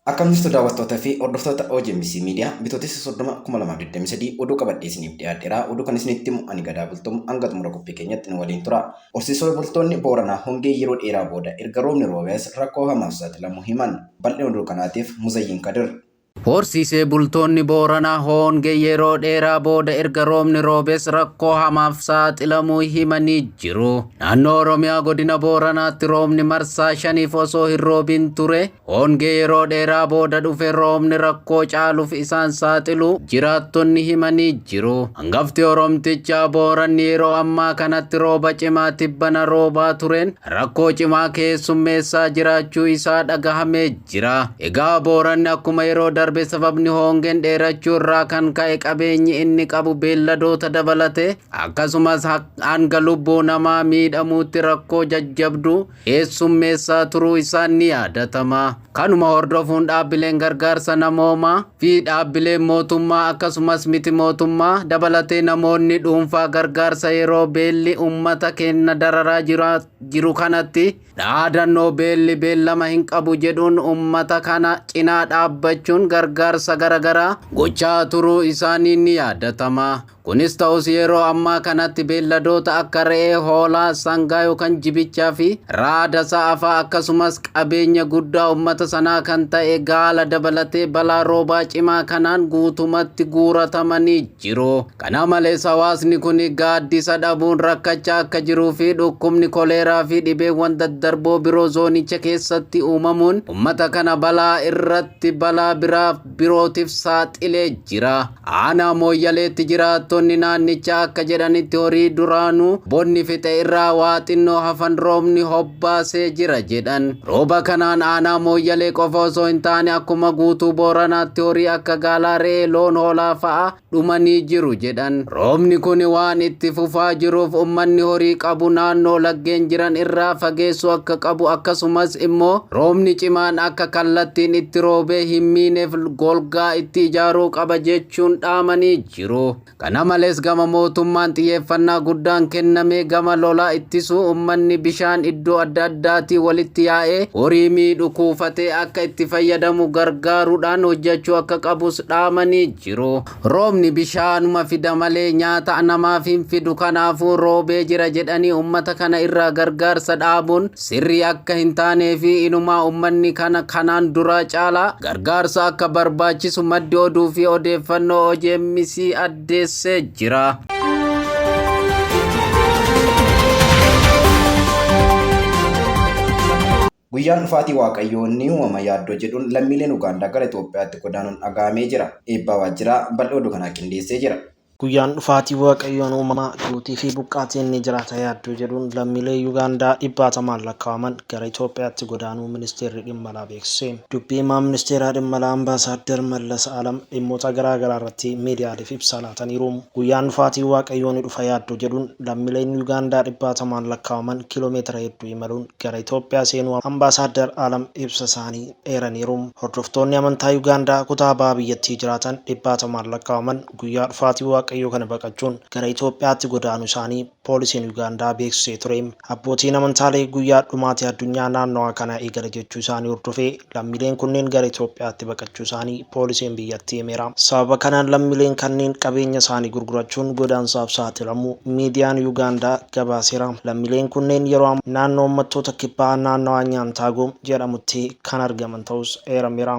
Akkamitti daawwattoota fi hordoftoota OGMC Miidiyaa bitootessa 30,2023 oduu qabadhee isiniif dhiyaadheera. Oduu kan isinitti himu ani Gadaa Bultum hanga xumura qophii keenyatti nu waliin tura. Horsiisee bultoonni Booranaa hongee yeroo dheeraa booda erga roobni roobees rakkoo hamaaf saaxilamuu himan. Bal'ina oduu kanaatiif Muzayyin Kadir. Horsiisee bultoonni Booranaa hongee yeroo dheeraa booda erga roobni roobees rakkoo hamaaf saaxilamuu himanii jiru. Naannoo Oromiyaa godina Booranaatti roobni marsaa 5 osoo hin roobin ture. Hongee yeroo dheeraa booda dhufe roobni rakkoo caaluuf isaan saaxilu jiraattonni himanii jiru. Hangafti Oromtichaa Booranni yeroo ammaa kanatti rooba cimaa tibbana roobaa tureen rakkoo cimaa keessummeessaa jiraachuu isaa dhagahamee jira. Egaa Booranni akkuma yeroo darbe sababni hongeen dheerachuu irraa kan ka'e qabeenyi inni qabu beelladoota dabalate akkasumas hanga lubbuu namaa miidhamuutti rakkoo jajjabdu keessummeessaa turuu isaan ni yaadatama. Kanuma hordofuun dhaabbileen gargaarsa namoomaa fi dhaabbileen mootummaa akkasumas miti mootummaa dabalatee namoonni dhuunfaa gargaarsa yeroo beelli uummata keenya dararaa jiru kanatti dhaadannoo beelli beellama hin qabu jedhuun uummata kana cinaa dhaabbachuun gargaarsa garagaraa gochaa turuu isaanii ni yaadatama. Kunis ta'us yeroo ammaa kanatti beelladoota akka re'ee, hoolaa, sangaa yookaan jibichaa fi raada sa'afaa akkasumas qabeenya guddaa uummata sanaa kan ta'e gaala dabalatee balaa roobaa cimaa kanaan guutumatti guuratamanii jiru. Kana malees hawaasni kun gaaddisa dhabuun rakkachaa akka jiruu fi dhukkubni koleeraa fi dhibeewwan daddarboo biroo zoonicha keessatti uumamuun uummata kana balaa irratti balaa birootiif saaxilee jira. Aanaa Mooyyaleetti jiraattonni naannichaa akka jedhanitti horii duraanuu bonni fixe irraa waa xinnoo hafan roobni hobbaasee jira jedhan. Rooba kanaan aanaa Mooyyalee qofa osoo hin taane akkuma guutuu Booranaatti horii akka gaalaa, re'ee, loon, hoolaa fa'a dhumanii jiru jedhan. Roobni kun waan itti fufaa jiruuf uummanni horii qabu naannoo laggeen jiran irraa fageessuu akka qabu akkasumas immoo roobni cimaan akka kallattiin itti roobee hin miineef golgaa itti ijaaruu qaba jechuun dhaamanii jiru. Kana malees gama mootummaan xiyyeeffannaa guddaan kennamee gama lolaa ittisuu uummanni bishaan iddoo adda addaatii walitti yaa'ee horii miidhu kuufatee akka itti fayyadamu gargaaruudhaan hojjechuu akka qabus dhaamanii jiru. Roobni bishaanuma fida malee nyaata namaaf hin fidu, kanaafuu roobee jira jedhanii uummata kana irraa gargaarsa dhaabuun sirrii akka hin taanee fi inumaa uummanni kanaan dura caalaa gargaarsa akka barbaachisu maddi oduu fi odeeffannoo OGMC addeessee jira. Guyyaan dhufaatii Waaqayyoonni uumama yaaddoo jedhuun lammiileen Ugaandaa gara Itoophiyaatti godaanuun dhagahamee jira. Eebbaa Waajjiraa bal'oo oduu kanaa qindeessee jira. Guyyaan dhufaatii Waaqayyoon uumamaa duutii fi buqqaatiin ni jiraata yaaddoo jedhuun lammiilee Ugaandaa 100 lakkaa'aman gara Itoophiyaatti godaanuu ministeerri dhimma alaa beeksise. Dubbii himaa ministeera dhimma alaa Ambaasaadder Mallas Alam dhimmoota garaagaraa irratti miidiyaaleef ibsa laataniiru. Guyyaan dhufaatii Waaqayyoon dhufa yaaddoo jedhuun lammiileen Ugaandaa 100 lakkaa'aman kiiloomeetira hedduu imaluun gara Itoophiyaa seenuu Ambaasaadder Alam ibsa isaanii eeraniiru. Hordoftoonni amantaa Ugaandaa kutaa bahaa biyyattii jiraatan 100 lakkaa'aman guyyaa dhufaatii Waaqayyoo kana baqachuun gara Itoophiyaatti godaanuu isaanii poolisiin Ugaandaa beeksisee ture. Abbootiin amantaalee guyyaa dhumaatii addunyaa naannawaa kana eegala jechuu isaanii hordofee lammiileen kunneen gara Itoophiyaatti baqachuu isaanii poolisiin biyyattii himeera. Sababa kanaan lammiileen kanneen qabeenya isaanii gurgurachuun godaansaaf saaxilamuu miidiyaan Ugaandaa gabaaseera. Lammiileen kunneen yeroo naannoo uummattoota kibbaa naannawaa Nyaantaagoom jedhamutti kan argaman ta'us eerameera.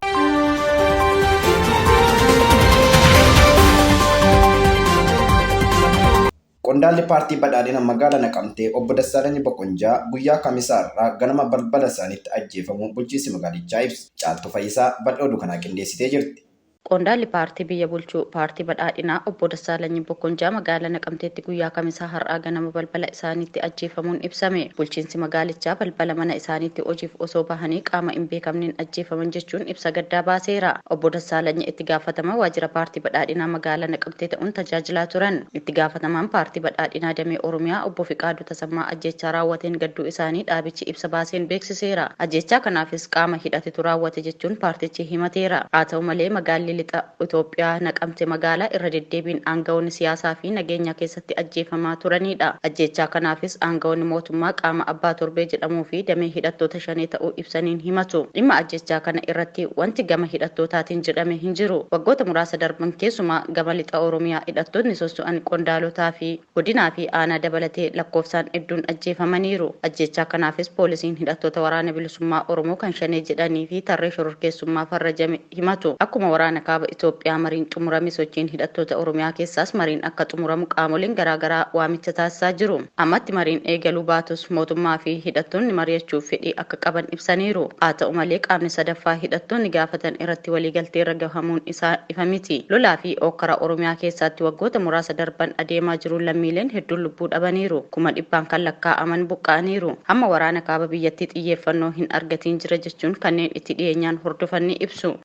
Qondaalli paartii badhaadhina magaalaa Naqamtee obbo Dassaalany Bokonjaa guyyaa Kamisaa irraa ganama balbala isaaniitti ajjeefamuu bulchiinsi magaalichaa ibsa. Caaltuu Fayyisaa bal'oo oduu kanaa qindeessitee jirti. Qondaalli paartii biyya bulchuu paartii badhaadhinaa obbo Dassaalany Bokonjaa magaalaa Naqamteetti guyyaa Kamisaa har'aa ganama balbala isaaniitti ajjeefamuun ibsame. Bulchiinsi magaalichaa balbala mana isaaniitti hojiif osoo bahanii qaama hin beekamneen ajjeefaman jechuun ibsa gaddaa baaseera. Obbo Dassaalany itti gaafatamaa waajjira paartii badhaadhinaa magaalaa Naqamtee ta'uun tajaajilaa turan. Itti gaafatamaan paartii badhaadhinaa damee Oromiyaa obbo Fiqaaduu Tasammaa ajjechaa raawwateen gadduu isaanii dhaabichi ibsa baaseen beeksiseera. Ajjechaa kanaafis qaama hidhatetu raawwate jechuun paartichi himateera. Haa ta'u malee magaalli lixa Itoophiyaa naqamte magaalaa irra deddeebiin aangawoonni siyaasaa fi nageenya keessatti ajjeefamaa turanidha. Ajjechaa kanaafis aangawoonni mootummaa qaama abbaa torbee jedhamuu fi damee hidhattoota shanee ta'uu ibsaniin himatu. Dhimma ajjechaa kana irratti wanti gama hidhattootaatiin jedhame hin jiru. Waggoota muraasa darban keessumaa gama lixa Oromiyaa hidhattoonni soso'an qondaalotaa fi godinaa fi aanaa dabalatee lakkoofsaan hedduun ajjeefamaniiru. Ajjechaa kanaafis poolisiin hidhattoota waraana bilisummaa Oromoo kan shanee jedhanii fi tarree shororkeessummaa farrajame himatu. Akkuma waraana kaaba Itoophiyaa mariin xumurame sochiin hidhattoota Oromiyaa keessaas mariin akka xumuramu qaamoleen garaagaraa waamicha taasisaa jiru. Ammatti mariin eegaluu baatus mootummaa fi hidhattoonni mari'achuuf fedhii akka qaban ibsaniiru. Haa ta'u malee qaamni sadaffaa hidhattoonni gaafatan irratti waliigaltee irra gahamuun isaa ifa miti. Lolaa fi okkara Oromiyaa keessatti waggoota muraasa darban adeemaa jiru lammiileen hedduun lubbuu dhabaniiru. Kuma dhibbaan kan lakkaa'aman buqqa'aniiru. Hamma waraana kaaba biyyattii xiyyeeffannoo hin argatiin jira jechuun kanneen itti dhiyeenyaan hordofan ibsu.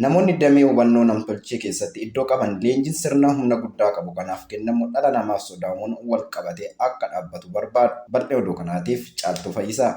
Namoonni damee hubannoo namtolchee keessatti iddoo qaban leenjiin sirna humna guddaa qabu kanaaf kennamu dhala namaaf sodaamuun wal qabatee akka dhaabbatu barbaadu. Bal'ee oduu kanaatiif Caaltuu Fayyisaa.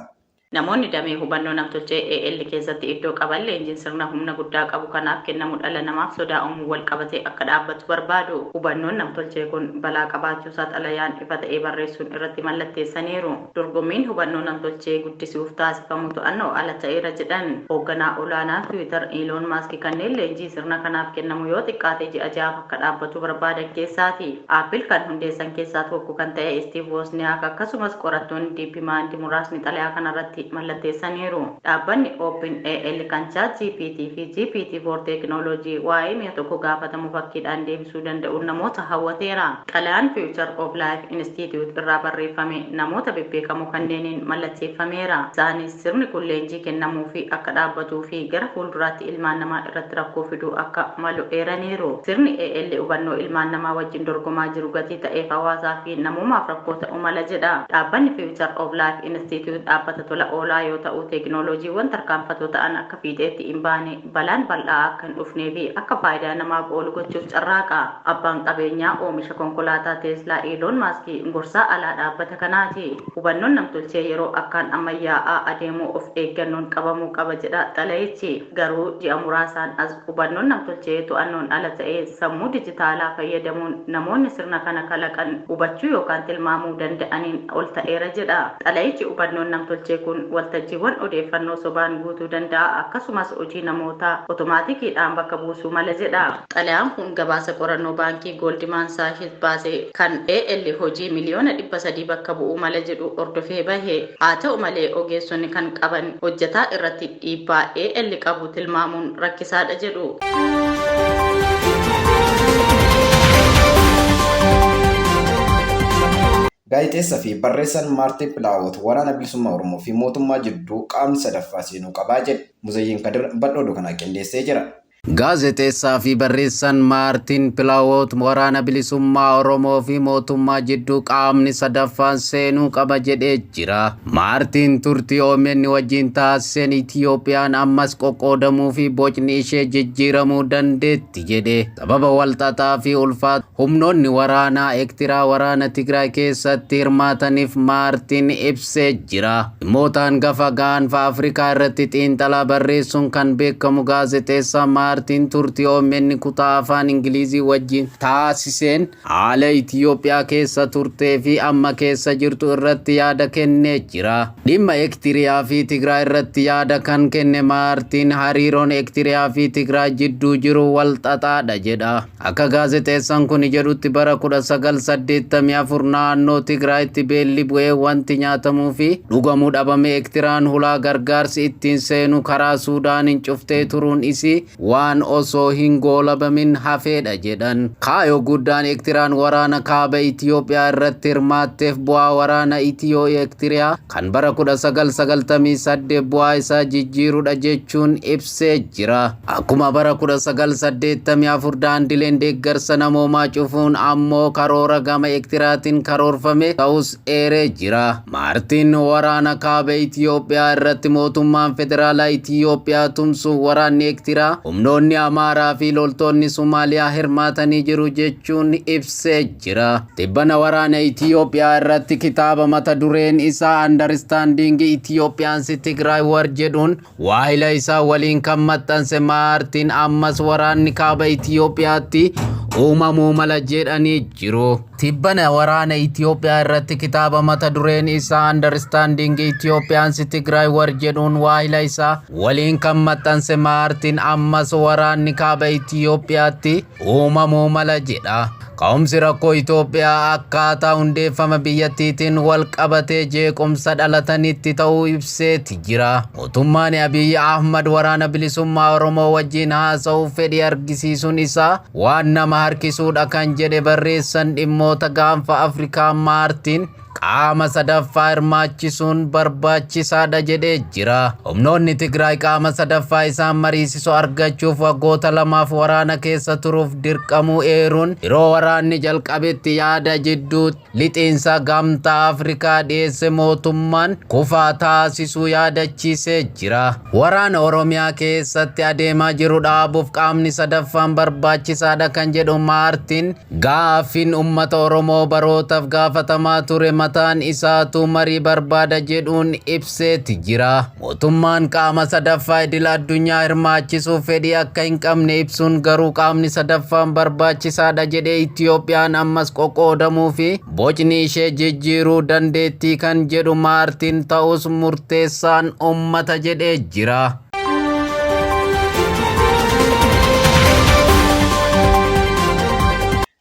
Namoonni damee hubannoo namtolchee AL keessatti iddoo qaban leenjiin sirna humna guddaa qabu kanaaf kennamu dhala namaaf sodaa'uun wal qabatee akka dhaabbatu barbaadu. Hubannoon namtolchee kun balaa qabaachuusaa xalayaan ifa ta'ee barreessuun irratti mallatteessaniiru. Dorgommiin hubannoo namtolchee guddisuuf taasifamu to'annoo ala ta'eera jedhan hoogganaa olaanaa Twitter Elon Musk kanneen leenjii sirna kanaaf kennamu yoo xiqqaate ji'a jahaaf akka dhaabbatu barbaadan keessaati. Apple kan hundeessan keessaa tokko kan ta'e Steve Wozniak akkasumas qorattoonni DeepMind muraasni xalayaa kanarratti mallatteessaniiru. Dhaabbanni OpenAI kan ChatGPT fi GPT-4 teekinooloojii waa'ee mi'a tokko gaafatamu fakkiidhaan deebisuu danda'uun namoota hawwateera. Xalayaan Future of Life Institute irraa barreeffame namoota bebbeekamoo kanneeniin mallatteeffameera. Isaanis sirni kun leenjii kennamuu fi akka dhaabbatuu fi gara fuulduraatti ilmaan namaa irratti rakkoo fiduu akka malu eeraniiru. Sirni AL hubannoo ilmaan namaa wajjin dorgomaa jiru gatii ta'eef hawaasaa fi namoomaaf rakkoo ta'uu mala jedha. Dhaabbanni Future of Life Institute dhaabbata tola oolaa yoo ta'u teekinooloojiiwwan tarkaanfatoo ta'an akka fiixeetti hin baane balaan bal'aa akka hin dhufnee fi akka faayidaa namaaf oolu gochuuf carraaqa. Abbaan qabeenyaa oomisha konkolaataa Teeslaa Elon Musk gorsaa alaa dhaabbata kanaati. Hubannoon namtolchee yeroo akkaan ammayyaa'aa adeemuu of eeggannoon qabamuu qaba jedha xalayichi. Garuu ji'a muraasaan as hubannoon namtolchee to'annoon ala ta'ee sammuu dijitaalaa fayyadamuun namoonni sirna kana kalaqan hubachuu yookaan tilmaamuu danda'aniin ol ta'eera jedha. Xalayichi hubannoon namtolchee kun waltajjiiwwan odeeffannoo sobaan guutuu danda'a akkasumas hojii namootaa otomaatikiidhaan bakka buusuu mala jedha. Xalayaan kun gabaasa qorannoo baankii Goldman Sachs baase kan AL hojii miliyoona 300 bakka bu'uu mala jedhu hordofee bahe. Haa ta'u malee ogeessonni kan qaban hojjetaa irratti dhiibbaa AL qabu tilmaamuun rakkisaadha jedhu. Gaazexeessaa fi barreessaan Maartiin Pilaawot waraana bilisummaa Oromoo fi mootummaa jidduu qaamni sadaffaa seenuu qabaa jedhe. Muzayyiin Kadir bal'oo oduu kana qindeessee jira. Gaazexeessaa fi barreessaan Maartiin Pilaawot waraana bilisummaa Oromoo fi mootummaa jidduu qaamni sadaffaan seenuu qaba jedhee jira. Maartiin turtii OMN wajjin taasiseen Itiyoophiyaan ammas qoqqoodamuu fi bocni ishee jijjiiramuu dandeetti jedhe. Sababa walxaxaa fi ulfaata humnoonni waraanaa ektiraa waraana Tigraay keessatti hirmaataniif Maartiin ibsee jira. Dhimmoota gafa gaanfa Afrikaa irratti xiinxalaa barreessuun kan beekamu gaazexeessaa Maartiin turtii OMN kutaa afaan Ingilizii wajjin taasiseen haala Itiyoophiyaa keessa turtee fi amma keessa jirtu irratti yaada kennee jira. Dhimma Ektiriyaa fi Tigraay irratti yaada kan kenne Maartiin hariiroon Ektiriyaa fi Tigraay jidduu jiru walxaxaadha jedha. Akka gaazexeessaan kun jedhutti bara 1984 naannoo Tigraayitti beelli bu'ee wanti nyaatamuu fi dhugamuu dhabame Ektiraan hulaa gargaarsi ittiin seenu karaa Suudaaniin cuftee turuun isii waan osoo hin goolabamin hafeedha jedhan. Kaayoo guddaan Ektiraan waraana kaaba Itiyoophiyaa irratti hirmaatteef bu'aa waraana Itiyoo Ektiriyaa kan bara 1998 bu'aa isaa jijjiirudha jechuun ibsee jira. Akkuma bara 1984 daandileen deeggarsa namoomaa cufuun ammoo karoora gama Ektiraatiin karoorfame ta'us eeree jira. Maartiin waraana kaaba Itiyoophiyaa irratti mootummaan federaalaa Itiyoophiyaa tumsu waraanni Ektiraa humnoota humnoonni Amaaraa fi loltoonni Somaaliyaa hirmaatanii jiru jechuun ibsee jira. Tibbana waraana Itoophiyaa irratti kitaaba mata dureen isaa Understanding Ethiopians Tigray War jedhuun waahila isaa waliin kan maxxanse Maartin ammas waraanni kaaba Itoophiyaatti uumamuu mala jedhanii jiru. Tibbana waraana Itoophiyaa irratti kitaaba mata dureen isaa Understanding Ethiopians Tigray War jedhuun waahila isaa waliin kan maxxanse Maartin ammas waraanni kaaba Itoophiyaatti uumamuu mala jedha. Ka'umsi rakkoo Itoophiyaa akkaataa hundeeffama biyyattiitiin wal qabatee jeequmsa dhalatanitti ta'uu ibseeti jira. Mootummaan Abiy Ahmad waraana bilisummaa Oromoo wajjin haasa'uu fedhii argisiisuun isaa waan nama harkisuudha kan jedhe barreessan dhimmoota gaanfa Afrikaa Maartin qaama sadaffaa hirmaachisuun barbaachisaadha jedhee jira. Humnoonni Tigraay qaama sadaffaa isaan mariisisu argachuuf waggoota lamaaf waraana keessa turuuf dirqamuu eeruun yeroo waraanni jalqabetti yaada jidduu lixiinsa gamtaa Afrikaa dhiyeesse mootummaan kufaa taasisuu yaadachiisee jira. Waraana Oromiyaa keessatti adeemaa jiru dhaabuuf qaamni sadaffaan barbaachisaadha kan jedhu Maartin gaaffiin uummata Oromoo barootaaf gaafatamaa ture mataan isaatu marii barbaada jedhuun ibseeti jira. Mootummaan qaama sadaffaa idil addunyaa hirmaachisuuf fedhii akka hin qabne ibsuun garuu qaamni sadaffaan barbaachisaadha jedhee Itoophiyaan ammas qoqqoodamuu fi bocni ishee jijjiiruu dandeettii kan jedhu Maartin ta'us murteessaan uummata jedhee jira.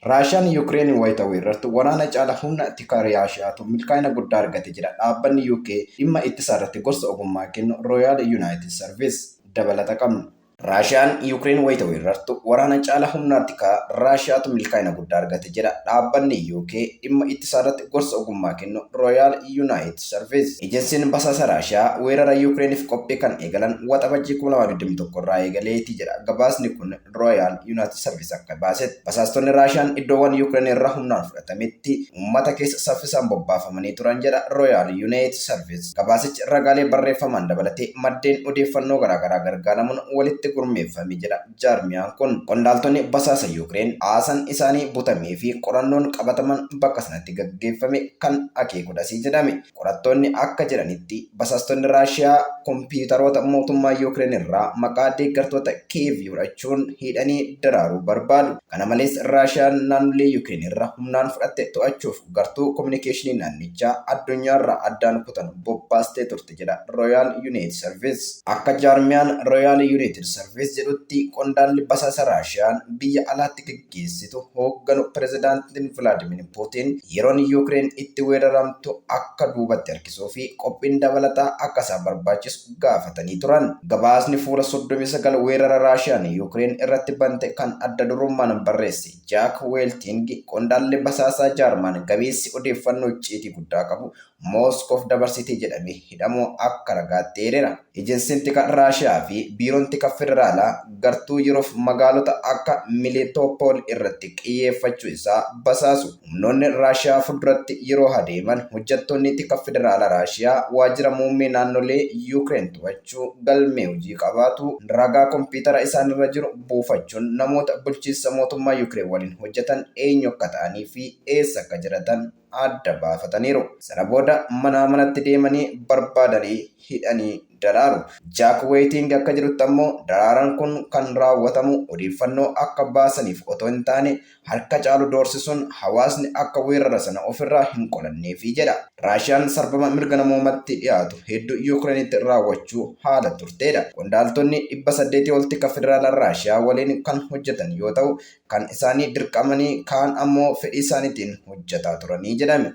Raashiyaan Yuukireen wayita weerartu waraana caalaa humna tikaa Raashiyaatu milkaa'ina guddaa argate jedha dhaabbanni UK dhimma ittisaa irratti gorsa ogummaa kennu Royal United Service dabalata qabna. Raashiyaan Yuukireen wayita weerartu waraana caalaa humna tikaa Raashiyaatu milkaa'ina guddaa argate jedha dhaabbanni UK dhimma ittisaa irratti gorsa ogummaa kennu Royal United Service. Ejensiin basaasa Raashiyaa weerara Yuukireeniif qophii kan eegalan waxabajjii 2021 irraa eegaleeti jedha gabaasni kun Royal United Service akka baasetti. Basaastonni Raashiyaan iddoowwan Yuukireen irraa humnaan fudhatametti uummata keessa saffisaan bobbaafamanii turan jedha Royal United Service. Gabaasichi ragaalee barreeffamaan dabalatee maddeen odeeffannoo garaagaraa gargaaramuun walitti gurmeeffamee jira. Jaarmiyaan kun qondaaltonni basaasa Yuukireen haasan isaanii butamee fi qorannoon qabataman bakka sanatti gaggeeffame kan akeekudhasii jedhame. Qorattoonni akka jedhanitti basaastonni Raashiyaa kompiitaroota mootummaa Yuukireen irraa maqaa deeggartoota Kiev fudhachuun hidhanii daraaruu barbaadu. Kana malees Raashiyaan naannolee Yuukireen irraa humnaan fudhatte to'achuuf gartuu kominikeeshinii naannichaa addunyaarraa addaan kutan bobbaastee turte jedha Royal United Service. Akka jaarmiyaan Royal United Service jedhutti qondaalli basaasa Raashiyaan biyya alaatti gaggeessitu hoogganu pirezidaantiin Vladimir Putin yeroon Yuukireen itti weeraramtu akka duubatti harkisuu fi qophiin dabalataa akka isaan barbaachisu gaafatanii turan. Gabaasni fuula 39 weerara Raashiyaan Yuukireen irratti bante kan adda durummaan barreesse Jack Welting qondaalli basaasaa Jaarman gabeessi odeeffannoo icciitii guddaa qabu Mooskoof dabarsitee jedhamee hidhamuu akka ragaatti eereera. Ejensiin tikaa Raashiyaa fi biiroon tikaa federaalaa gartuu yeroof magaalota akka Militopol irratti xiyyeeffachuu isaa basaasu. Humnoonni Raashiyaa fuulduratti yeroo adeeman hojjettoonni tikaa federaalaa Raashiyaa waajjira muummee naannolee Yuukireen to'achuu galmee hojii qabaatu ragaa kompiitara isaanirra jiru buufachuun namoota bulchiinsa mootummaa Yuukireen waliin hojjetan eenyu akka ta'anii fi eessa akka jiraatan adda baafataniiru. Sana booda manatti deemanii barbaadanii hidhanii daraaru. Jack Welting akka jedhutti ammoo daraaraan kun kan raawwatamu odeeffannoo akka baasaniif otoo hin taane harka caalu doorsisuun hawaasni akka weerara sana ofirraa hin qolanneefi jedha. Raashiyaan sarbama mirga namoomatti dhiyaatu hedduu Yuukireenitti raawwachuu haala turteedha. Qondaaltonni 800 ol tikaa federaalaa Raashiyaa waliin kan hojjetan yoo ta'u kan isaanii dirqamanii kaan ammoo fedhii isaaniitiin hojjetaa turanii jedhame.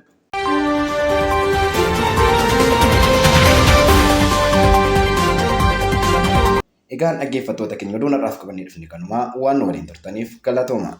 Egaan dhaggeeffattoota keenya oduu har'aaf qabannee dhufne kanumaa waan nu waliin turtaniif galatooma.